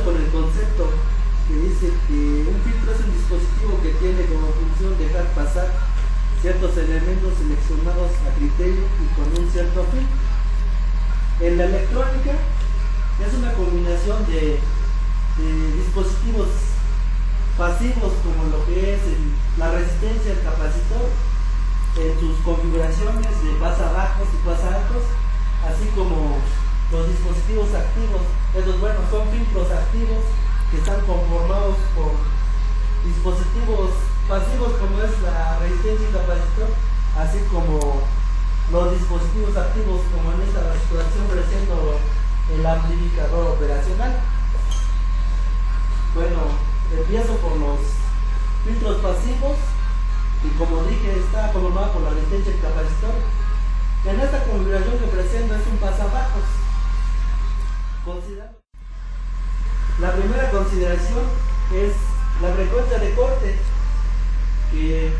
con el concepto que dice que un filtro es un dispositivo que tiene como función dejar pasar ciertos elementos seleccionados a criterio y con un cierto fin. En la electrónica es una combinación de dispositivos pasivos, como lo que es la resistencia, el capacitor, en sus configuraciones de pasa bajos y pasa altos, así como los dispositivos activos. Esos, bueno, son filtros activos que están conformados por dispositivos pasivos, como es la resistencia y capacitor, así como los dispositivos activos, como en esta situación presento el amplificador operacional. Bueno, empiezo por los filtros pasivos, y como dije, está conformado por la resistencia y el capacitor. En esta configuración que presento es un pasabajos. La primera consideración es la frecuencia de corte, que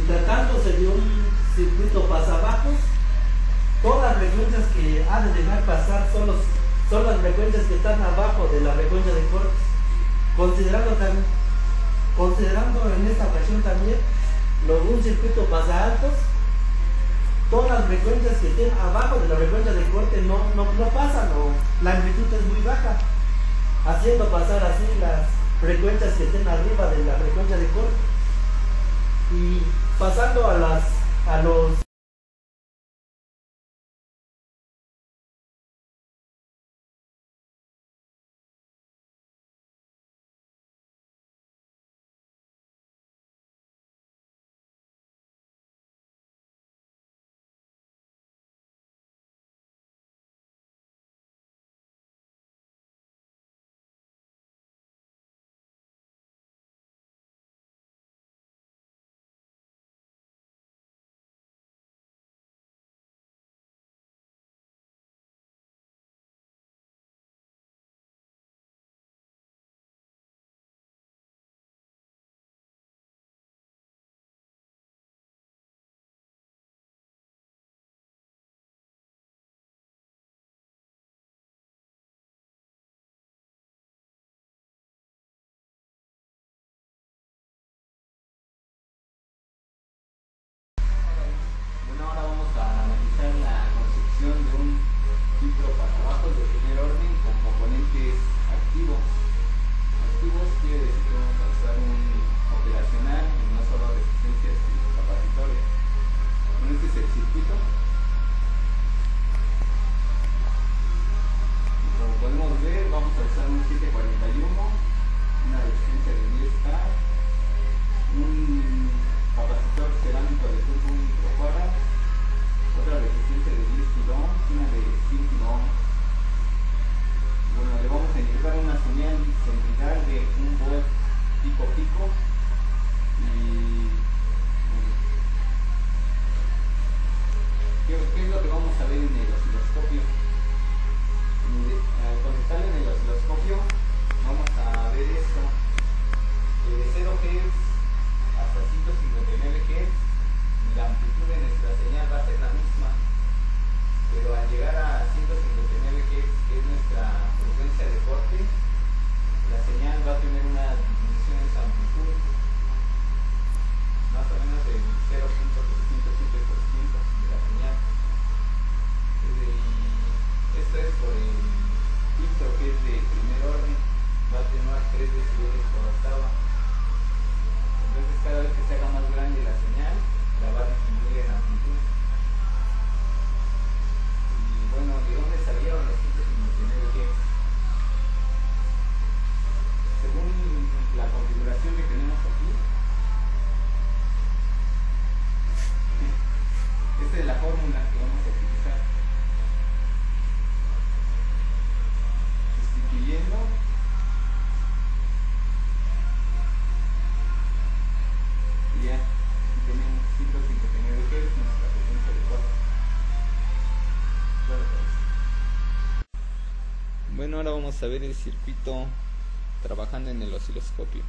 tratándose de un circuito pasabajos, todas las frecuencias que ha de dejar pasar son las frecuencias que están abajo de la frecuencia de corte. Considerando en esta ocasión también un circuito pasa altos, todas las frecuencias que estén abajo de la frecuencia de corte no pasan, o la amplitud es muy baja, haciendo pasar así las frecuencias que estén arriba de la frecuencia de corte, y pasando a los Bueno, ahora vamos a ver el circuito trabajando en el osciloscopio.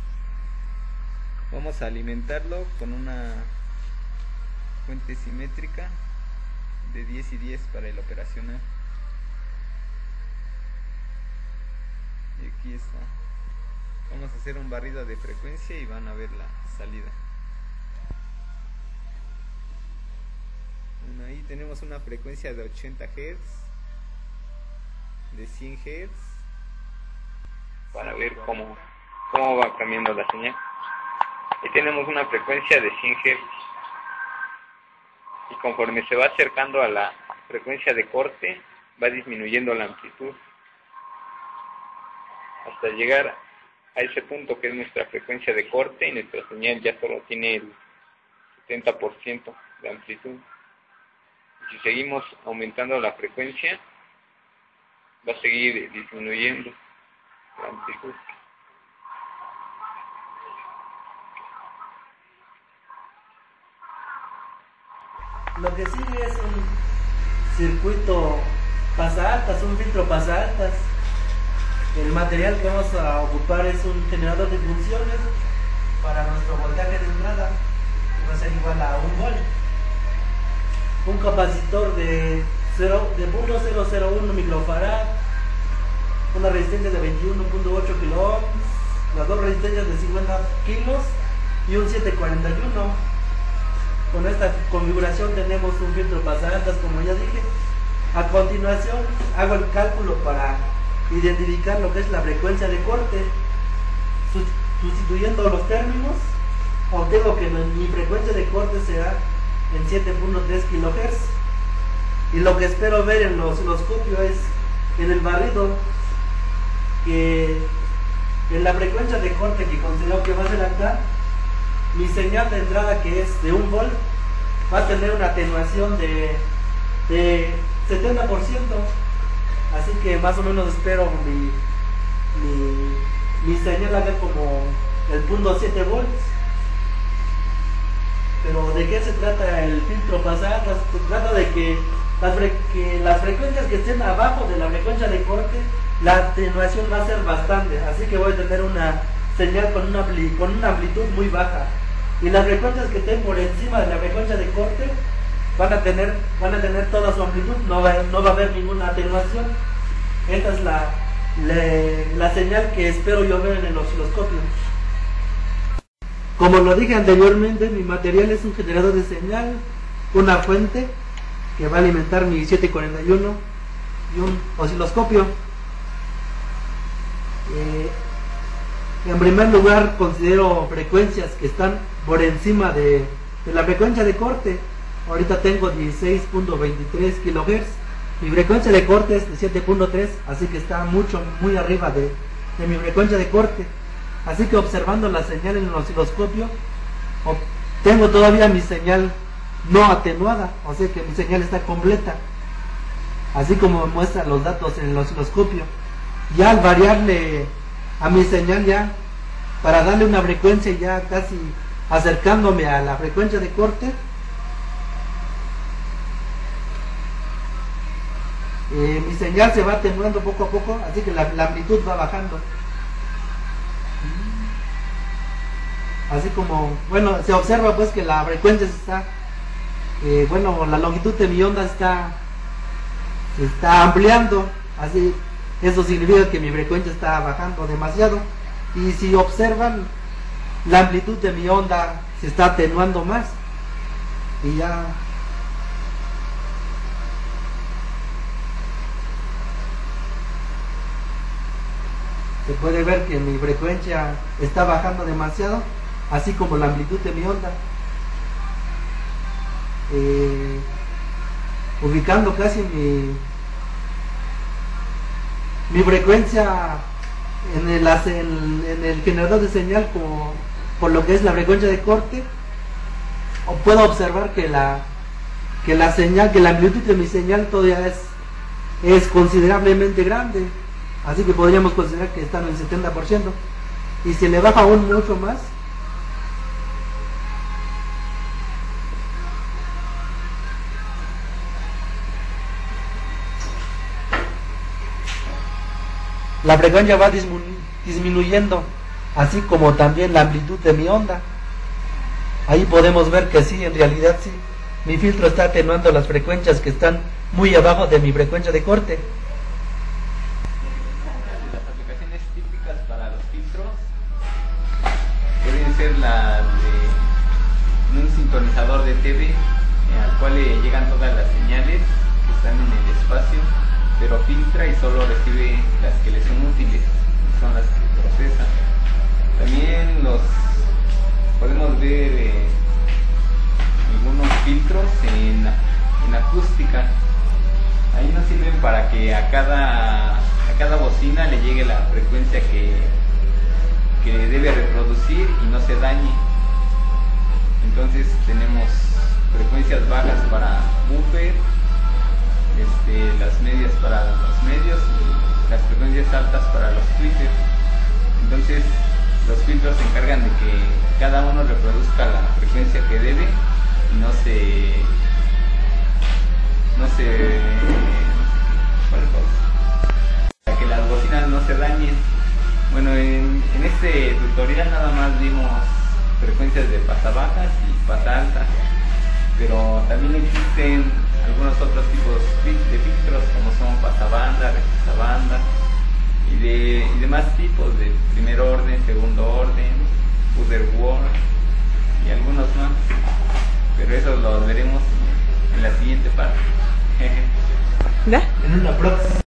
Vamos a alimentarlo con una fuente simétrica de 10 y 10 para el operacional. Aquí está. Vamos a hacer un barrido de frecuencia y van a ver la salida. Bueno, ahí tenemos una frecuencia de 80 Hz, de 100 Hz, para ver cómo va cambiando la señal. Ahí tenemos una frecuencia de 100 Hz y conforme se va acercando a la frecuencia de corte va disminuyendo la amplitud hasta llegar a ese punto que es nuestra frecuencia de corte, y nuestra señal ya solo tiene el 70% de amplitud. Y si seguimos aumentando la frecuencia, va a seguir disminuyendo la amplitud. Lo que sigue es un circuito pasaltas, un filtro pasaltas. El material que vamos a ocupar es un generador de funciones para nuestro voltaje de entrada, que va a ser igual a 1 volt. Un capacitor de 0.001 microfarad, una resistencia de 21.8 kilo ohms, las dos resistencias de 50 kilos y un 741. Con esta configuración tenemos un filtro pasaltas, como ya dije. A continuación hago el cálculo para identificar lo que es la frecuencia de corte. Sustituyendo los términos, obtengo que mi frecuencia de corte será en 7.3 kHz. Y lo que espero ver en el osciloscopio es en el barrido que en la frecuencia de corte que considero que va a ser acá, mi señal de entrada, que es de 1 volt, va a tener una atenuación de 70%. Así que más o menos espero mi señal haga como el 0.7 volts. Pero ¿de qué se trata el filtro pasaltas? Se trata de que las frecuencias que estén abajo de la frecuencia de corte, la atenuación va a ser bastante. Así que voy a tener una señal con una amplitud muy baja. Y las frecuencias que estén por encima de la frecuencia de corte van a tener toda su amplitud, no va a haber ninguna atenuación. Esta es la señal que espero yo ver en el osciloscopio. Como lo dije anteriormente, mi material es un generador de señal, una fuente que va a alimentar mi 741 y un osciloscopio. En primer lugar, considero frecuencias que están por encima de la frecuencia de corte. Ahorita tengo 16.23 kHz. Mi frecuencia de corte es de 7.3, así que está muy arriba de mi frecuencia de corte. Así que observando la señal en el osciloscopio, tengo todavía mi señal no atenuada, o sea que mi señal está completa, así como me muestran los datos en el osciloscopio. Ya al variarle a mi señal, ya para darle una frecuencia ya casi acercándome a la frecuencia de corte, mi señal se va atenuando poco a poco, así que la amplitud va bajando. Así como, bueno, se observa pues que la frecuencia está, la longitud de mi onda se está ampliando, así, eso significa que mi frecuencia está bajando demasiado. Y si observan, la amplitud de mi onda se está atenuando más, y ya se puede ver que mi frecuencia está bajando demasiado, así como la amplitud de mi onda, ubicando casi mi frecuencia en el generador de señal por lo que es la frecuencia de corte. Puedo observar que la amplitud de mi señal todavía es considerablemente grande, así que podríamos considerar que está en el 70%, y si le baja aún mucho más, la frecuencia va disminuyendo, así como también la amplitud de mi onda. Ahí podemos ver que sí, en realidad sí, mi filtro está atenuando las frecuencias que están muy abajo de mi frecuencia de corte. Las aplicaciones típicas sintonizador de TV al cual le llegan todas las señales que están en el espacio, pero filtra y solo recibe las que le son útiles, son las que procesa. También podemos ver algunos filtros en acústica. Ahí nos sirven para que a cada bocina le llegue la frecuencia que debe reproducir y no se dañe. Entonces tenemos frecuencias bajas para buffer, las medias para los medios y las frecuencias altas para los tweeters. Entonces los filtros se encargan de que cada uno reproduzca la frecuencia que debe y no sé para que las bocinas no se dañen. Bueno, en este tutorial nada más vimos frecuencias de pasa bajas y pasa altas, pero también existen algunos otros tipos de filtros como son pasabanda, retrasabanda y demás tipos de primer orden, segundo orden, Butterworth y algunos más, pero eso lo veremos en la siguiente parte. ¿Ya? En una próxima.